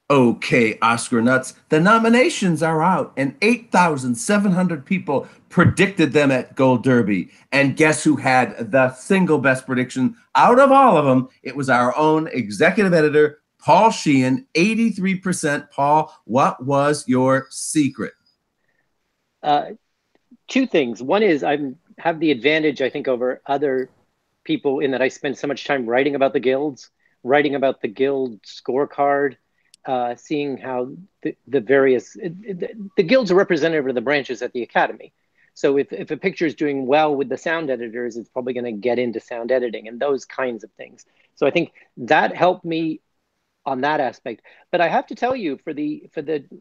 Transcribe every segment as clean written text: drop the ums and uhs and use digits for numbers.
Okay, Oscar nuts. The nominations are out, and 8,700 people predicted them at Gold Derby. And guess who had the single best prediction out of all of them? It was our own executive editor, Paul Sheehan, 83%. Paul, what was your secret? Uh, Two things. One is I have the advantage, I think, over other people in that I spend so much time writing about the guilds, writing about the guild scorecard, seeing how the various the guilds are representative of the branches at the academy. So if a picture is doing well with the sound editors, it's probably going to get into sound editing and those kinds of things. So I think that helped me on that aspect. But I have to tell you, for the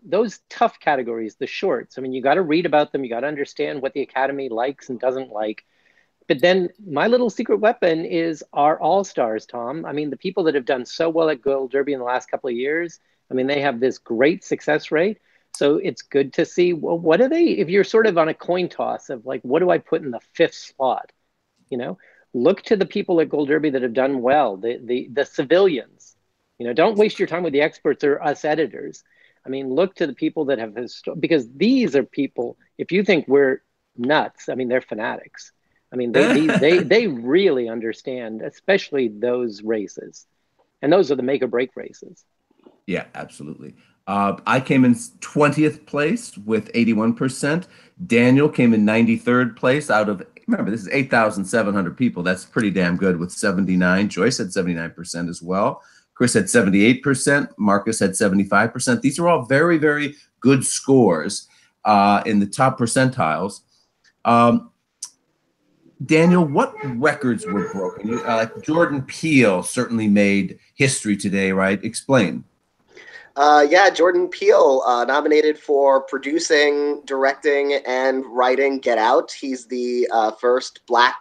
those tough categories, the shorts, I mean, you got to read about them, you got to understand what the academy likes and doesn't like. But then my little secret weapon is our all-stars, Tom. I mean, the people that have done so well at Gold Derby in the last couple of years, I mean, they have this great success rate. So it's good to see, well, what are they, if you're sort of on a coin toss of like, what do I put in the fifth slot? You know, look to the people at Gold Derby that have done well, the civilians. You know, don't waste your time with the experts or us editors. I mean, look to the people that have, because these are people, if you think we're nuts, I mean, they're fanatics. I mean, they really understand, especially those races. And those are the make or break races. Yeah, absolutely. I came in 20th place with 81%. Daniel came in 93rd place out of, remember, this is 8,700 people. That's pretty damn good with 79. Joyce had 79% as well. Chris had 78%. Marcus had 75%. These are all very, very good scores in the top percentiles. Daniel, what records were broken? Like Jordan Peele certainly made history today, right? Explain. Yeah, Jordan Peele nominated for producing, directing, and writing Get Out. He's the first Black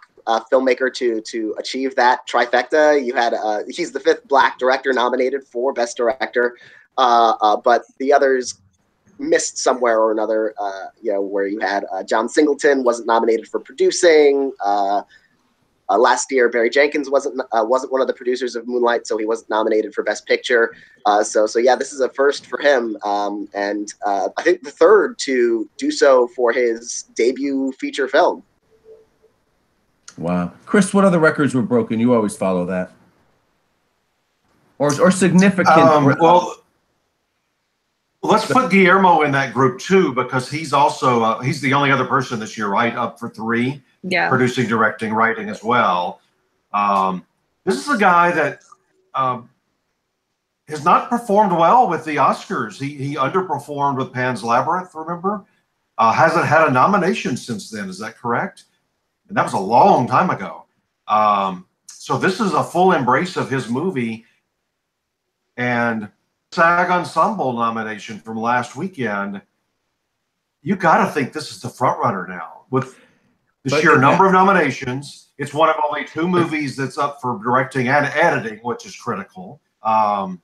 filmmaker to achieve that trifecta. You had he's the fifth Black director nominated for Best Director, but the others missed somewhere or another. You know, where you had John Singleton wasn't nominated for producing. Last year, Barry Jenkins wasn't one of the producers of Moonlight, so he wasn't nominated for Best Picture. So yeah, this is a first for him, and I think the third to do so for his debut feature film. Wow, Chris, what other records were broken? You always follow that, or significant. Well, let's put Guillermo in that group too, because he's also he's the only other person this year, right, up for three. Yeah. Producing, directing, writing as well. This is a guy that has not performed well with the Oscars. He underperformed with Pan's Labyrinth, remember? Hasn't had a nomination since then, is that correct? And that was a long time ago. So this is a full embrace of his movie. And SAG Ensemble nomination from last weekend, you got to think this is the front runner now. With the sheer number of nominations, it's one of only two movies that's up for directing and editing, which is critical. The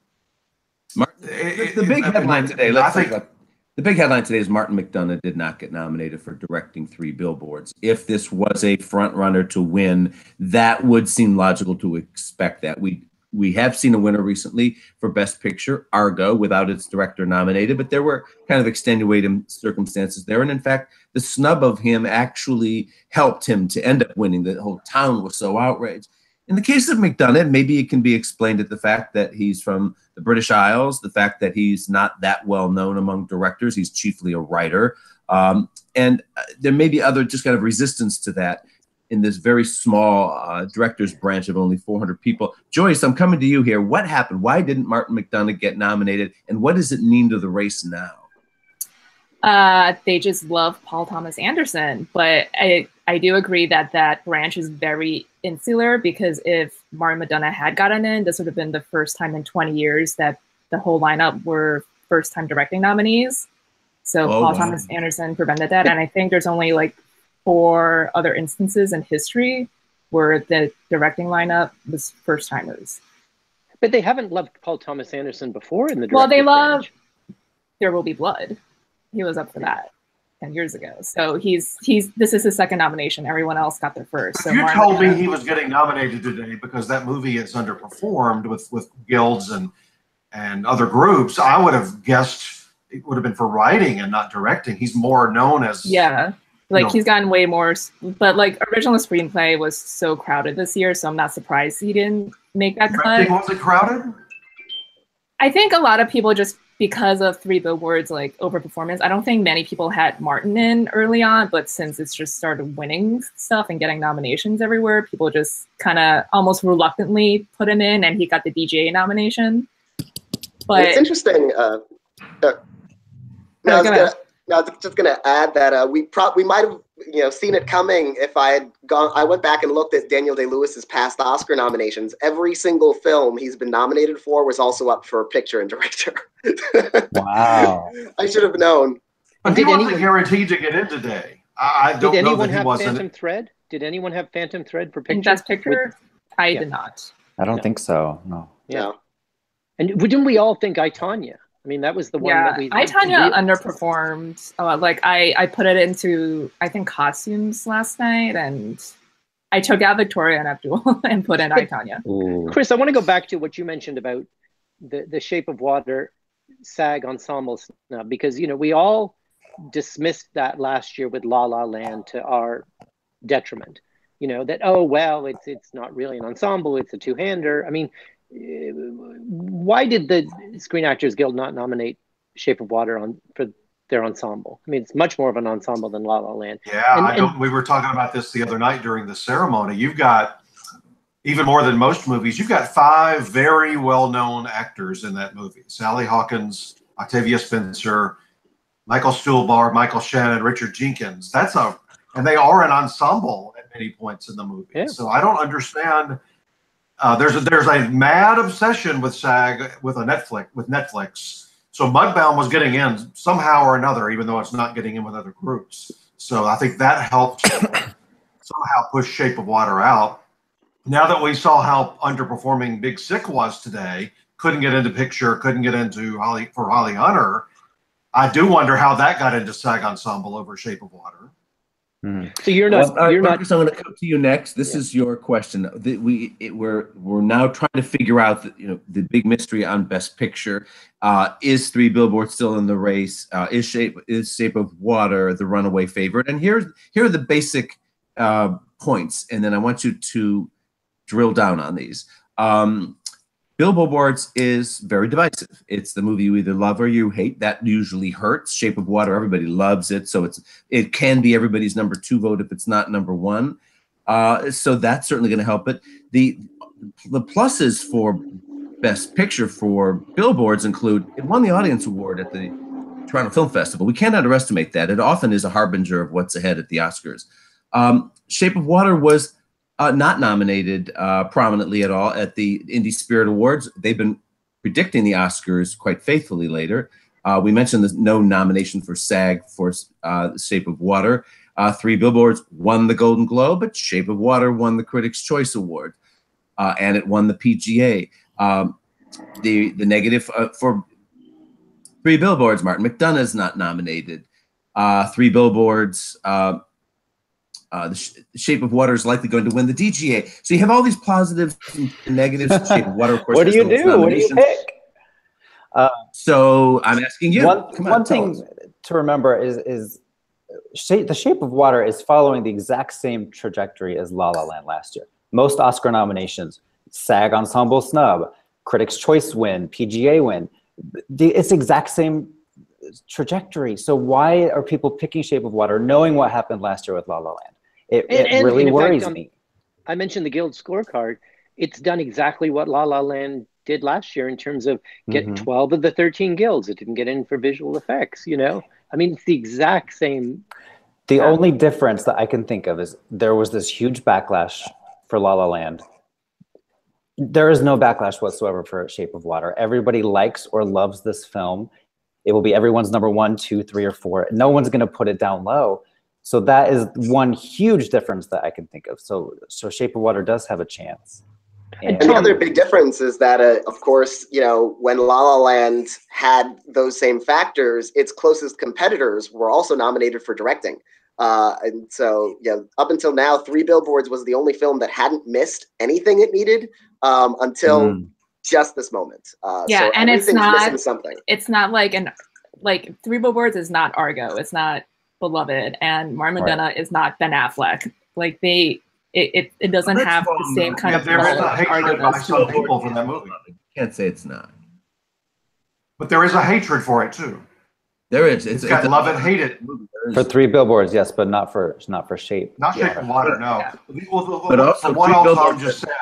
big headline today. The big headline today is Martin Mcdonagh did not get nominated for directing 3 Billboards. If this was a front runner to win, that would seem logical to expect that. We have seen a winner recently for Best Picture, Argo, without its director nominated, but there were kind of extenuating circumstances there. And in fact, the snub of him actually helped him to end up winning. The whole town was so outraged. In the case of Mcdonagh, maybe it can be explained at the fact that he's from the British Isles, the fact that he's not that well known among directors. He's chiefly a writer. And there may be other just kind of resistance to that in this very small director's branch of only 400 people. Joyce, I'm coming to you here. What happened? Why didn't Martin Mcdonagh get nominated? And what does it mean to the race now? They just love Paul Thomas Anderson. But I do agree that that branch is very insular, because if Martin Mcdonagh had gotten in, this would have been the first time in 20 years that the whole lineup were first-time directing nominees. So Paul Thomas Anderson prevented that. And I think there's only like 4 other instances in history where the directing lineup was first-timers. But they haven't loved Paul Thomas Anderson before in the directing. Well, they love There Will Be Blood. He was up for that 10 years ago. So this is his second nomination. Everyone else got their first. So you told me he was getting nominated today because that movie has underperformed with guilds and and other groups, I would have guessed it would have been for writing and not directing. He's more known as he's gotten way more, but like original screenplay was so crowded this year, so I'm not surprised he didn't make that cut. Was it crowded? I think a lot of people just because of Three Billboards like overperformance. I don't think many people had Martin in early on, but since it's just started winning stuff and getting nominations everywhere, people just kind of almost reluctantly put him in, and he got the DGA nomination. But it's interesting. I was just gonna add that we might have seen it coming if I had gone. I went back and looked at Daniel Day-Lewis's past Oscar nominations. Every single film he's been nominated for was also up for picture and director. Wow! I should have known. But he wasn't guaranteed to get in today. I don't know that he wasn't. Phantom Thread? Did anyone have Phantom Thread for picture? Best Picture? I did not. I don't think so. No. Yeah. And didn't we all think I, Tonya? I mean, that was the one that we... I, Tonya underperformed. I put it into, I think, costumes last night, and I took out Victoria and Abdul and put in I, Tonya. Chris, I want to go back to what you mentioned about the Shape of Water SAG ensemble snub, because, we all dismissed that last year with La La Land to our detriment. That, oh, well, it's not really an ensemble, it's a two-hander. I mean, why did the Screen Actors Guild not nominate Shape of Water for their ensemble? I mean, it's much more of an ensemble than La La Land. Yeah, we were talking about this the other night during the ceremony. You've got, even more than most movies, you've got 5 very well-known actors in that movie. Sally Hawkins, Octavia Spencer, Michael Stuhlbarg, Michael Shannon, Richard Jenkins. And they are an ensemble at many points in the movie. Yeah. So I don't understand. There's a mad obsession with SAG with Netflix. So Mudbound was getting in somehow or another, even though it's not getting in with other groups. So I think that helped somehow push Shape of Water out. Now that we saw how underperforming Big Sick was today, couldn't get into picture, couldn't get into Holly Hunter. I do wonder how that got into SAG ensemble over Shape of Water. So you're not. Marcus, I'm going to come to you next. This is your question. We're now trying to figure out the big mystery on Best Picture. Is Three Billboards still in the race? Is Shape of Water the runaway favorite? And here are the basic points, and then I want you to drill down on these. Billboards is very divisive. It's the movie you either love or you hate. That usually hurts. Shape of Water, everybody loves it, so it can be everybody's number 2 vote if it's not number 1. So that's certainly going to help it. The pluses for Best Picture for Billboards include it won the Audience Award at the Toronto Film Festival. We can't underestimate that. It often is a harbinger of what's ahead at the Oscars. Shape of Water was not nominated prominently at all at the Indie Spirit Awards. They've been predicting the Oscars quite faithfully later. We mentioned there's no nomination for SAG for Shape of Water. Three Billboards won the Golden Globe, but Shape of Water won the Critics' Choice Award, and it won the PGA. The negative for Three Billboards, Martin McDonagh is not nominated. Three Billboards, the Shape of Water is likely going to win the DGA. So you have all these positives and negatives. Shape of Water, of course. What do you do? What do you pick? So I'm asking you. One thing to remember is the Shape of Water is following the exact same trajectory as La La Land last year. Most Oscar nominations, SAG Ensemble snub, Critics' Choice win, PGA win. It's exact same trajectory. So why are people picking Shape of Water knowing what happened last year with La La Land? It really worries me. I mentioned the Guild scorecard. It's done exactly what La La Land did last year in terms of getting 12 of the 13 guilds. It didn't get in for visual effects, I mean, it's the exact same. The only difference that I can think of is there was this huge backlash for La La Land. There is no backlash whatsoever for Shape of Water. Everybody likes or loves this film. It will be everyone's number 1, 2, 3, or 4. No one's going to put it down low. So that is one huge difference that I can think of. So Shape of Water does have a chance. And the other big difference is that, of course, when La La Land had those same factors, its closest competitors were also nominated for directing. And so, up until now, Three Billboards was the only film that hadn't missed anything it needed until just this moment. Yeah, so and it's everything's not missing something. It's not like Three Billboards is not Argo. It's not Beloved, and Mcdonagh is not Ben Affleck. Like it doesn't have the same kind of there is pull a hatred by does. some people for that movie. Can't say it's not. But there is a hatred for it too. There is. It's got love and hate it. For Three Billboards, yes, but not for Shape. Not Shape of Water, no. Yeah. But also, what else I'm just saying.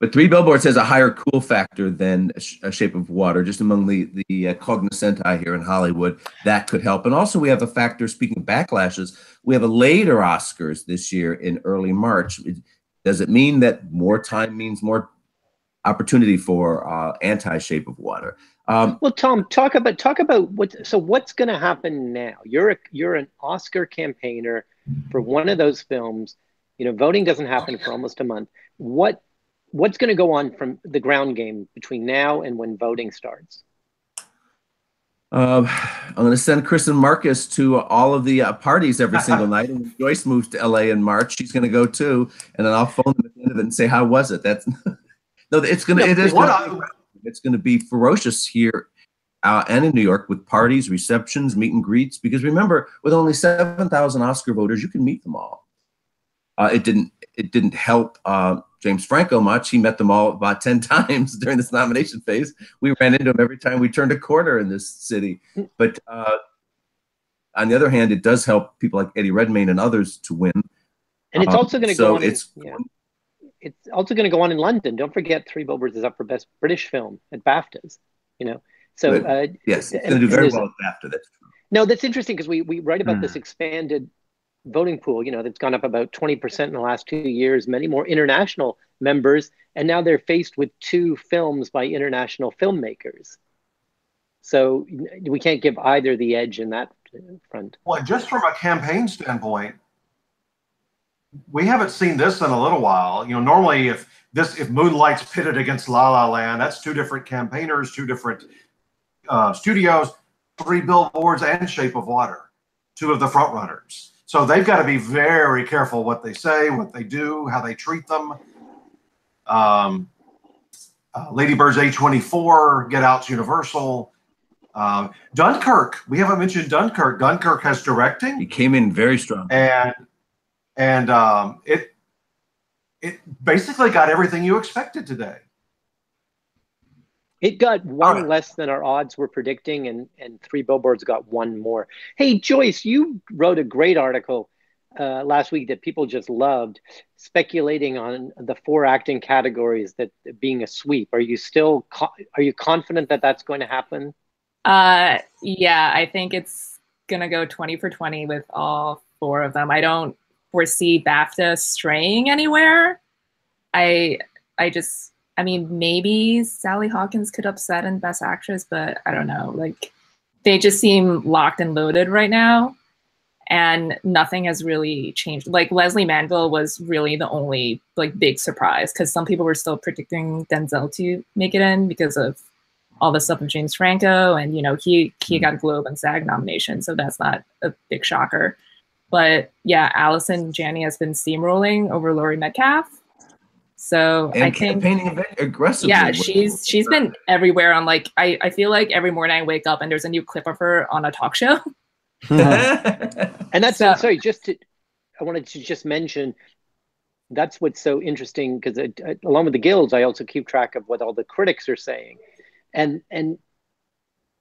But Three Billboards has a higher cool factor than A Shape of Water, just among the cognoscenti here in Hollywood. That could help. And also we have a factor, speaking of backlashes, we have a later Oscars this year in early March. Does it mean that more time means more opportunity for anti-Shape of Water? Well, Tom, talk about what's going to happen now. You're an Oscar campaigner for one of those films. You know, voting doesn't happen for almost a month. What's going to go on from the ground game between now and when voting starts? I'm going to send Chris and Marcus to all of the parties every single night. And when Joyce moves to LA in March, she's going to go too. And then I'll phone them at the end of it and say, "How was it?" That's no, it's going to it's going to be ferocious here and in New York with parties, receptions, meet and greets. Because remember, with only 7,000 Oscar voters, you can meet them all. It didn't help James Franco much. He met them all about 10 times during this nomination phase. We ran into him every time we turned a corner in this city. But on the other hand, it does help people like Eddie Redmayne and others to win. And it's also going to go on. It's also going to go on in London. Don't forget, Three Billboards is up for Best British Film at BAFTAs. You know, so yes, it's going to do very well at BAFTA. That's true. No, that's interesting because we write about this expanded voting pool, you know, that's gone up about 20% in the last 2 years, many more international members, and now they're faced with 2 films by international filmmakers. So we can't give either the edge in that front. Well, just from a campaign standpoint, we haven't seen this in a little while. You know, normally if Moonlight's pitted against La La Land, that's 2 different campaigners, 2 different studios, Three Billboards and Shape of Water, 2 of the front runners. So they've got to be very careful what they say, what they do, how they treat them. Lady Bird's A24, Get Out's Universal. Dunkirk, we haven't mentioned Dunkirk. Dunkirk has directing. He came in very strong. And it basically got everything you expected today. It got one less than our odds were predicting, and Three Billboards got 1 more. Hey, Joyce, you wrote a great article last week that people just loved, speculating on the 4 acting categories that being a sweep. Are you confident that that's going to happen? Yeah, I think it's going to go 20 for 20 with all 4 of them. I don't foresee BAFTA straying anywhere. I mean, maybe Sally Hawkins could upset in Best Actress, but I don't know. Like, they just seem locked and loaded right now, and nothing has really changed. Like, Leslie Manville was really the only big surprise, because some people were still predicting Denzel to make it in because of all the stuff with James Franco, and he got a Globe and SAG nomination, so that's not a big shocker. But yeah, Allison Janney has been steamrolling over Laurie Metcalf. So and I think campaigning aggressively. Yeah, she's been everywhere on I feel like every morning I wake up and there's a new clip of her on a talk show. And that's sorry, I wanted to just mention that's what's so interesting, because along with the guilds, I also keep track of what all the critics are saying, and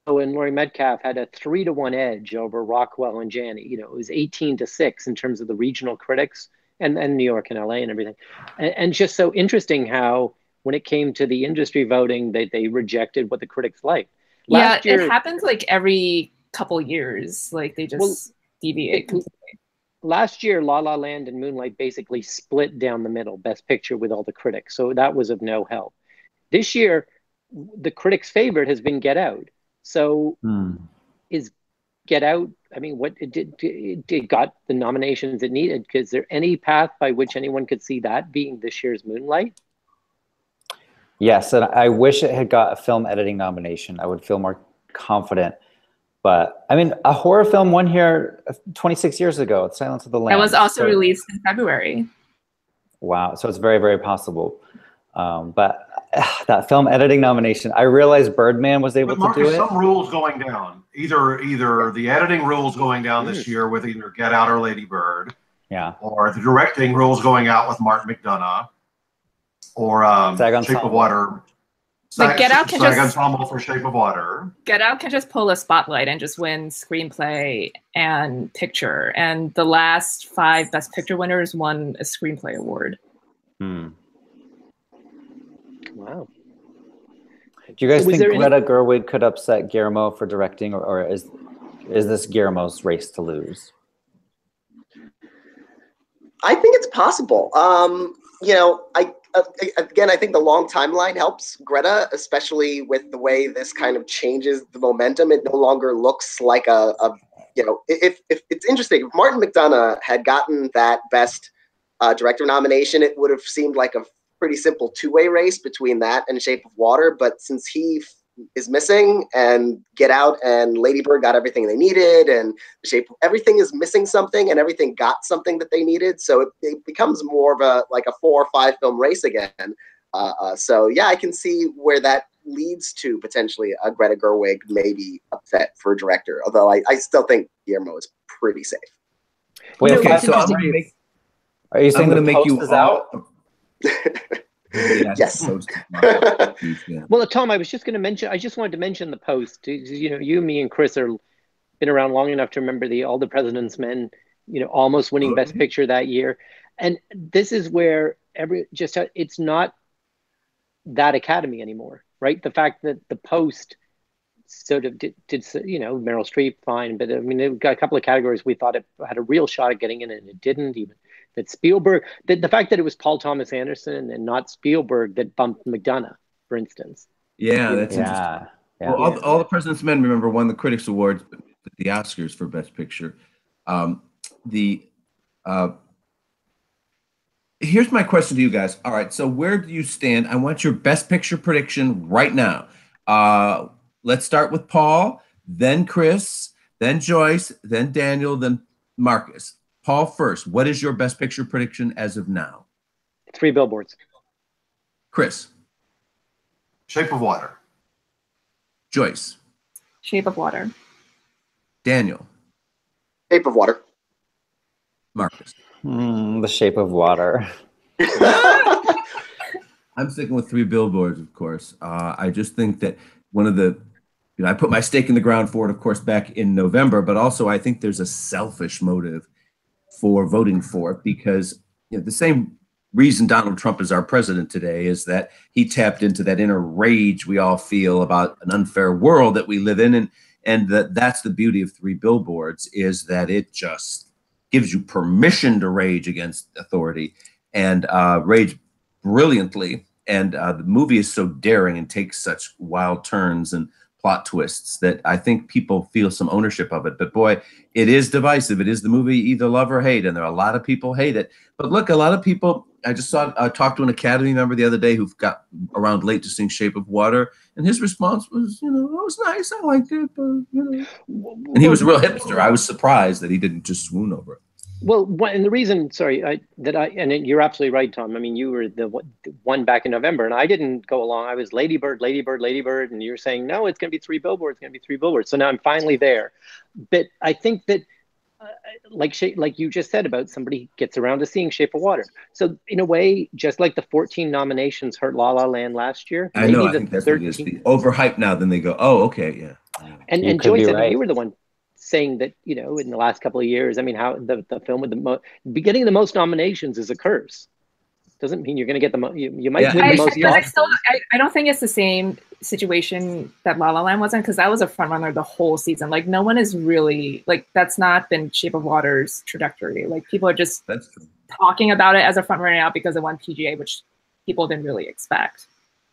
Laurie Metcalf had a 3-to-1 edge over Rockwell and Janney. It was 18-6 in terms of the regional critics. And New York and LA and everything. And just so interesting how when it came to the industry voting, they rejected what the critics liked. Last year, it happens every couple years. They just deviate completely. Last year, La La Land and Moonlight basically split down the middle, Best Picture with all the critics. So that was of no help. This year, the critics' favorite has been Get Out. So is Get Out, I mean, it got the nominations it needed. Is there any path by which anyone could see that being this year's Moonlight? Yes, and I wish it had got a film editing nomination. I would feel more confident. But I mean, a horror film won here 26 years ago, Silence of the Lambs. It was also released in February. Wow, so it's very, very possible. But that film editing nomination. I realized Birdman was able But to do it. some rules going down. Either the editing rules going down this year with either Get Out or Lady Bird. Yeah. Or the directing rules going out with Martin McDonagh. Or Shape of Water. Like Get Out can SAG just Ensemble for Shape of Water. Get Out can just pull a spotlight and just win screenplay and picture. And the last 5 Best Picture winners won a screenplay award. Hmm. Wow. Do you guys think Greta Gerwig could upset Guillermo for directing, or is this Guillermo's race to lose? I think it's possible. You know, I think the long timeline helps Greta, especially with the way this kind of changes the momentum. It no longer looks like you know, if it's interesting. If Martin McDonagh had gotten that Best Director nomination, it would have seemed like a pretty simple two-way race between that and Shape of Water. But since he is missing, and Get Out and Lady Bird got everything they needed, and everything is missing something, and everything got something that they needed, so it becomes more of a 4 or 5 film race again. So yeah, I can see where that leads to potentially a Greta Gerwig maybe upset for director, although I still think Guillermo is pretty safe. Wait, okay, so are you saying I'm going to make you out? Yes. Well, Tom, I was just going to mention. I just wanted to mention the Post. You know, you, me, and Chris are been around long enough to remember All the President's Men. You know, almost winning Best Picture that year, and this is where it's not that Academy anymore, right? The fact that the Post sort of did you know, Meryl Streep, fine, but I mean, it got a couple of categories we thought it had a real shot at getting in, and it didn't even. That Spielberg, the fact that it was Paul Thomas Anderson and not Spielberg that bumped McDonagh, for instance. Yeah, that's interesting. Yeah. Well, all the President's Men, remember, won the Critics Awards, but the Oscars for Best Picture. Here's my question to you guys. All right, so where do you stand? I want your Best Picture prediction right now. Let's start with Paul, then Chris, then Joyce, then Daniel, then Marcus. Paul first. What is your Best Picture prediction as of now? 3 Billboards. Chris. Shape of Water. Joyce. Shape of Water. Daniel. Shape of Water. Marcus. The Shape of Water. I'm sticking with 3 Billboards, of course. I just think that one of the, you know, I put my stake in the ground for it, of course, back in November, but also I think there's a selfish motive for voting for it, because, you know, the same reason Donald Trump is our president today is that he tapped into that inner rage we all feel about an unfair world that we live in, and that's the beauty of 3 Billboards, is that it just gives you permission to rage against authority and rage brilliantly. And the movie is so daring and takes such wild turns and plot twists that I think people feel some ownership of it. But boy, it is divisive. It is the movie either love or hate, and there are a lot of people hate it. But look, a lot of people, I just talked to an Academy member the other day who got around late to seeing Shape of Water, and his response was, you know, it was nice, I liked it, but, you know. And he was a real hipster. I was surprised that he didn't just swoon over it. Well, and the reason, and you're absolutely right, Tom. I mean, you were the one back in November, and I didn't go along. I was Lady Bird, and you're saying, no, it's going to be 3 Billboards, it's going to be 3 Billboards. So now I'm finally there. But I think that, like you just said about somebody gets around to seeing Shape of Water. So in a way, just like the 14 nominations hurt La La Land last year. I know, I think that's what it is. Overhyped now, then they go, oh, okay, yeah. And Joyce, I mean, you were the one saying that, you know, in the last couple of years, I mean, how the film with getting the most nominations is a curse. Doesn't mean you're going to get the most. You might win the most. I don't think it's the same situation that La La Land wasn't, because that was a front runner the whole season. Like, no one is really, like, that's not been Shape of Water's trajectory. Like, people are just talking about it as a front runner now because it won PGA, which people didn't really expect.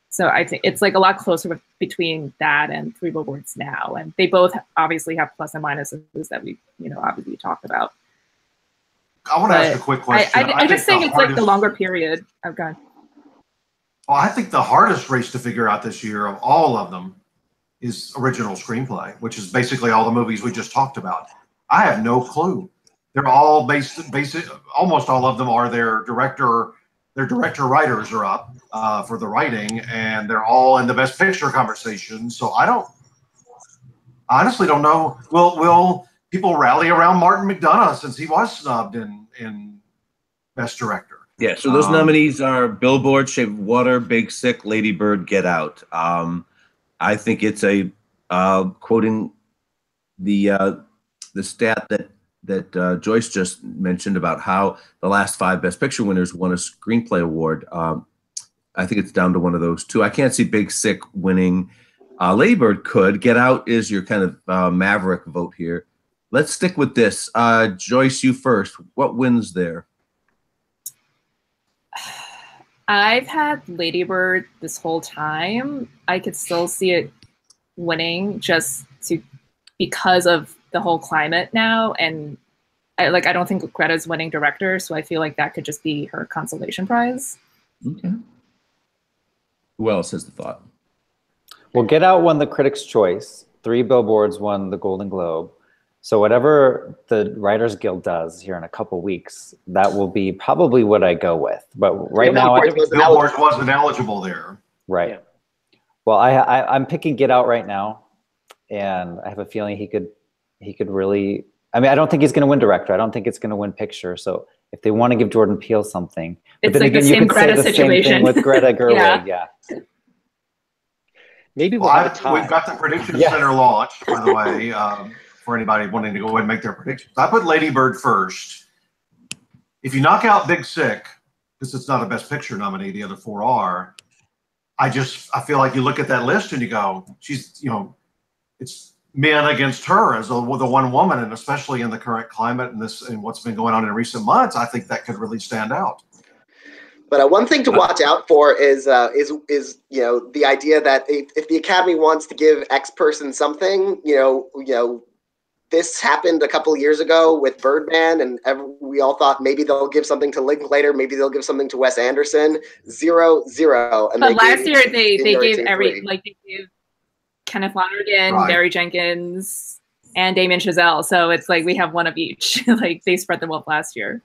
So I think it's like a lot closer between that and 3 Billboards now. And they both obviously have plus and minuses that we, you know, obviously talked about. I want to ask a quick question. I just think it's like the longer period. Oh, God. Well, I think the hardest race to figure out this year of all of them is original screenplay, which is basically all the movies we just talked about. I have no clue. They're all basic. Almost all of them are their director their director-writers are up for the writing, and they're all in the Best Picture conversation. So I honestly don't know. Will people rally around Martin McDonagh since he was snubbed in Best Director? Yeah, so those nominees are Billboard, Shape of Water, Big Sick, Lady Bird, Get Out. I think it's a quoting the stat that Joyce just mentioned about how the last 5 Best Picture winners won a Screenplay award. I think it's down to one of those 2. I can't see Big Sick winning. Lady Bird could. Get Out is your kind of maverick vote here. Let's stick with this. Joyce, you first. What wins there? I've had Lady Bird this whole time. I could still see it winning because of the whole climate now, and I don't think Greta's winning director, so I feel like that could just be her consolation prize. Okay. Who else has the thought? Well, Get Out won the Critics' Choice. 3 Billboards won the Golden Globe. So whatever the Writers Guild does here in a couple weeks, that will be probably what I go with. But right now, Billboard wasn't eligible there. Right. Yeah. Well, I'm picking Get Out right now, and I have a feeling he could really. I mean, I don't think he's going to win director. I don't think it's going to win picture. So if they want to give Jordan Peele something, it's like the same Greta situation with Greta Gerwig. Yeah. Maybe we'll have a tie. We've got the Prediction Center launched, by the way, for anybody wanting to go ahead and make their predictions. I put Lady Bird first. If you knock out Big Sick, because it's not a Best Picture nominee, the other 4 are. I feel like you look at that list and you go, it's men against her as the one woman, and especially in the current climate and what's been going on in recent months, I think that could really stand out. But one thing to watch out for is the idea that if the Academy wants to give X person something, this happened a couple of years ago with Birdman, and we all thought maybe they'll give something to Linklater, maybe they'll give something to Wes Anderson. 0-0. And but last year they gave Kenneth Lonergan, right, Barry Jenkins, and Damien Chazelle. So it's like we have one of each. Like they spread them up last year.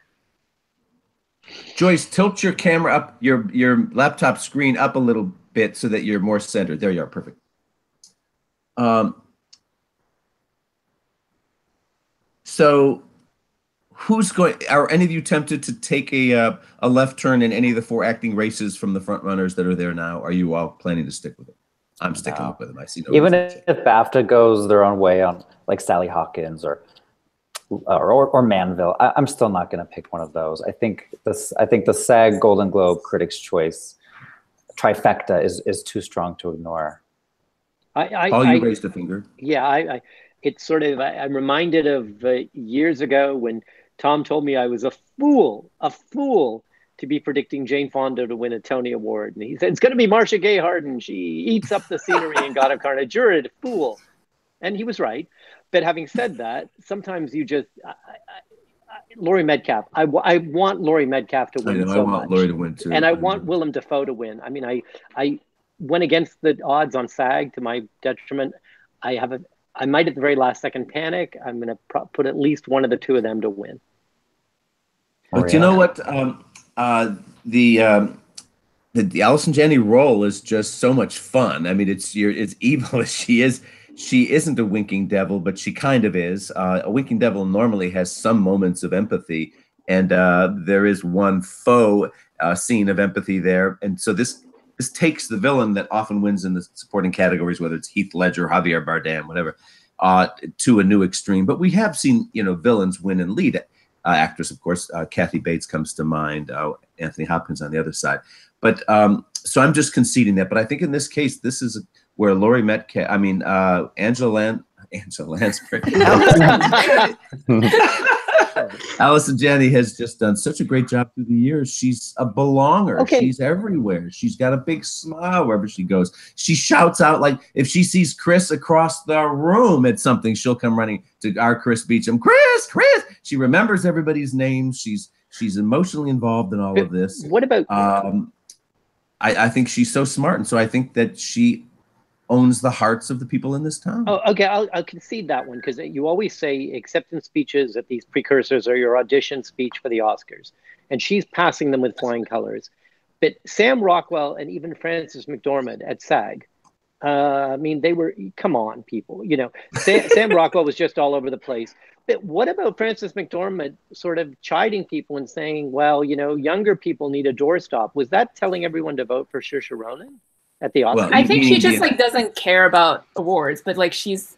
Joyce, tilt your camera up, your laptop screen up a little bit so that you're more centered. There you are, perfect. So are any of you tempted to take a left turn in any of the 4 acting races from the front runners that are there now? Are you all planning to stick with it? I'm sticking with them. I see no even if BAFTA goes their own way on like Sally Hawkins or Manville, I'm still not going to pick one of those. I think the SAG Golden Globe Critics' Choice trifecta is too strong to ignore. You raised a finger. Yeah, it's sort of, I'm reminded of years ago when Tom told me I was a fool to be predicting Jane Fonda to win a Tony Award. And he said, it's going to be Marcia Gay Harden. She eats up the scenery in God of Carnage. You're a fool. And he was right. But having said that, sometimes you just, Laurie Metcalf. I want Laurie Metcalf to win so much. I want Laurie to win too. And I want Willem Dafoe to win. I mean, I went against the odds on SAG to my detriment. I might at the very last second panic. I'm going to put at least one of the 2 of them to win. But you know what? The Allison Janney role is just so much fun. I mean, it's evil as she is. She isn't a winking devil, but she kind of is. A winking devil normally has some moments of empathy, and there is one faux scene of empathy there. And so this takes the villain that often wins in the supporting categories, whether it's Heath Ledger, Javier Bardem, whatever, to a new extreme. But we have seen, villains win and lead. Actress, of course, Kathy Bates comes to mind. Anthony Hopkins on the other side. But so I'm just conceding that. But I think in this case, this is where Laurie Metcalf, Angela Lansbury. Allison Janney has just done such a great job through the years. She's a belonger. Okay. She's everywhere. She's got a big smile wherever she goes. She shouts out, like if she sees Chris across the room at something, she'll come running to our Chris Beachum. Chris! She remembers everybody's names. She's emotionally involved in all of this. What about? I think she's so smart, and so I think that she owns the hearts of the people in this town. Oh, okay. I'll concede that one, because you always say acceptance speeches at these precursors are your audition speech for the Oscars, and she's passing them with flying colors. But Sam Rockwell and even Frances McDormand at SAG, I mean, they were, come on, people, you know, Sam Rockwell was just all over the place. But what about Frances McDormand sort of chiding people and saying, well, you know, younger people need a doorstop? Was that telling everyone to vote for Saoirse Ronan at the Oscars? Well, I think she just like doesn't care about awards, but like she's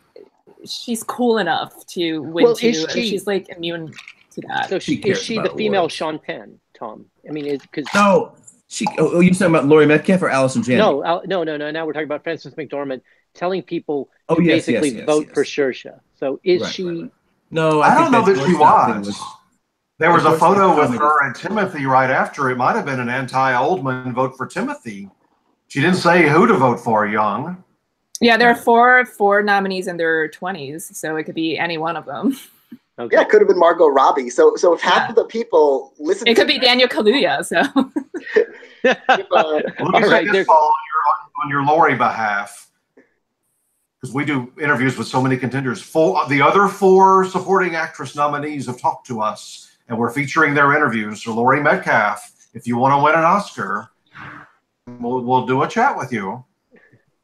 cool enough to win. Well, she's like immune to that. So is she the female Sean Penn, Tom? I mean, because no, you're talking about Laurie Metcalf or Allison Janney? no. Now we're talking about Frances McDormand telling people to basically vote for Saoirse. So is she? Right. No, I don't know that she was. There was a photo with her and Timothy right after. It might have been an anti-Oldman vote for Timothy. She didn't say who to vote for, Young. Yeah, there are four nominees in their 20s, so it could be any one of them. Okay. Yeah, it could have been Margot Robbie. So if half of the people listen, it could be Daniel Kaluuya. So let me say this on your Laurie behalf, because we do interviews with so many contenders. The other 4 supporting actress nominees have talked to us, and we're featuring their interviews. So Laurie Metcalf, if you want to win an Oscar, we'll do a chat with you.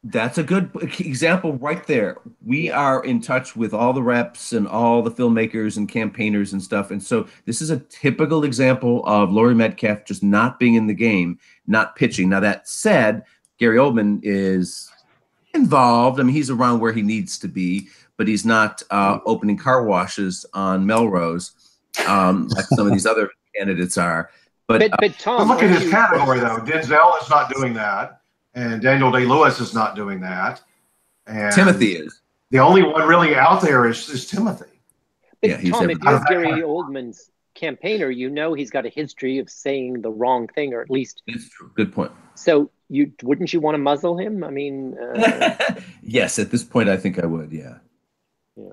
That's a good example right there. We are in touch with all the reps and all the filmmakers and campaigners and stuff. And so this is a typical example of Laurie Metcalf just not being in the game, not pitching. Now, that said, Gary Oldman is involved. I mean, he's around where he needs to be, but he's not opening car washes on Melrose like some of these other candidates are. But Tom, look at his category, though. Denzel is not doing that. And Daniel Day-Lewis is not doing that. And Timothy is. The only one really out there is Timothy. But yeah, Tom, if you're Gary Oldman's campaigner, you know he's got a history of saying the wrong thing, or at least... That's true. Good point. So wouldn't you want to muzzle him? I mean... yes, at this point, I think I would, yeah. Yeah.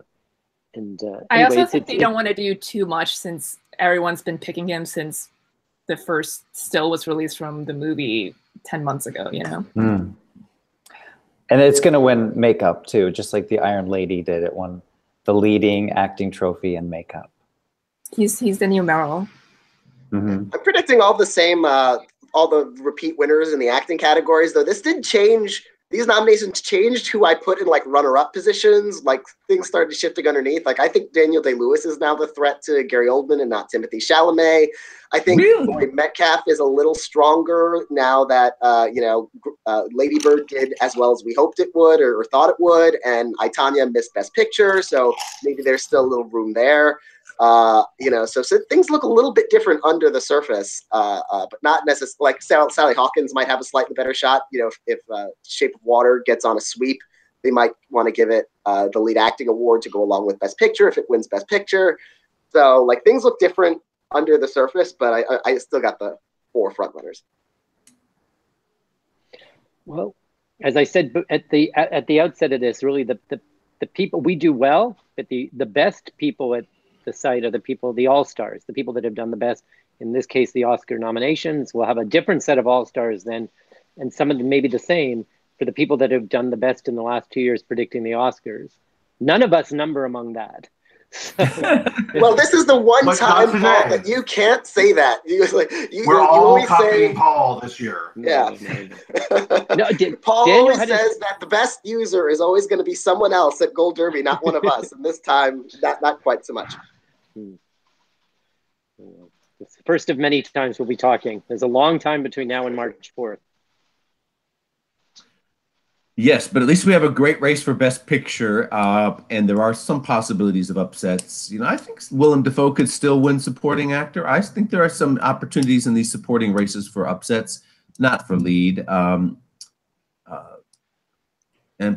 And I also think they don't want to do too much since everyone's been picking him since the first still was released from the movie 10 months ago, you know? And it's going to win makeup too, just like the Iron Lady did. It won the leading acting trophy in makeup. He's the new Meryl. I'm predicting all the same, all the repeat winners in the acting categories, though this did change. These nominations changed who I put in like runner-up positions. Like things started shifting underneath. Like I think Daniel Day-Lewis is now the threat to Gary Oldman and not Timothée Chalamet. I think Laurie Metcalf is a little stronger now that Lady Bird did as well as we hoped it would or thought it would, and I, Tonya missed Best Picture, so maybe there's still a little room there. So things look a little bit different under the surface, but not necessarily. Like Sally Hawkins might have a slightly better shot. You know, if Shape of Water gets on a sweep, they might want to give it the lead acting award to go along with Best Picture if it wins Best Picture. So like things look different under the surface, but I still got the 4 frontrunners. Well, as I said at the outset of this, really the people we do well, but the best people at the site are the people, the all-stars, the people that have done the best. In this case, the Oscar nominations. We'll have a different set of all-stars then, and some of them may be the same for the people that have done the best in the last 2 years predicting the Oscars. None of us number among that. Well, this is the one time, Paul, that you can't say that. We're all copying Paul this year. Yeah. Paul always says that the best user is always going to be someone else at Gold Derby, not one of us. And this time, not quite so much. It's the first of many times we'll be talking. There's a long time between now and March 4th. Yes, but at least we have a great race for Best Picture, and there are some possibilities of upsets. You know, I think Willem Dafoe could still win Supporting Actor. I think there are some opportunities in these supporting races for upsets, not for lead, and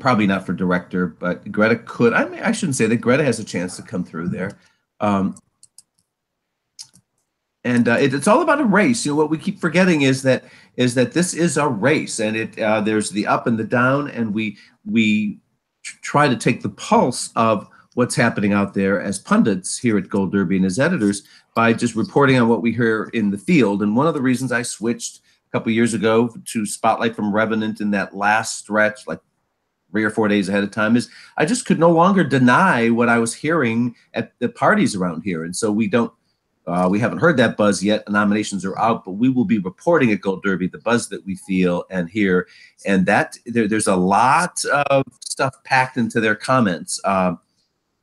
probably not for director. But Greta could. I mean, I shouldn't say that Greta has a chance to come through there. It's all about a race. You know, what we keep forgetting is that this is a race, and there's the up and the down, and we try to take the pulse of what's happening out there as pundits here at Gold Derby and as editors by just reporting on what we hear in the field. And one of the reasons I switched a couple of years ago to Spotlight from Revenant in that last stretch, like 3 or 4 days ahead of time, is I just could no longer deny what I was hearing at the parties around here, and so we don't. We haven't heard that buzz yet. The nominations are out, but we will be reporting at Gold Derby the buzz that we feel and hear. And that there's a lot of stuff packed into their comments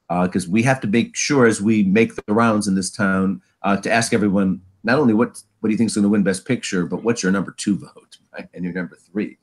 because we have to make sure as we make the rounds in this town to ask everyone not only what do you think is going to win Best Picture, but what's your number 2 vote, right? And your number 3.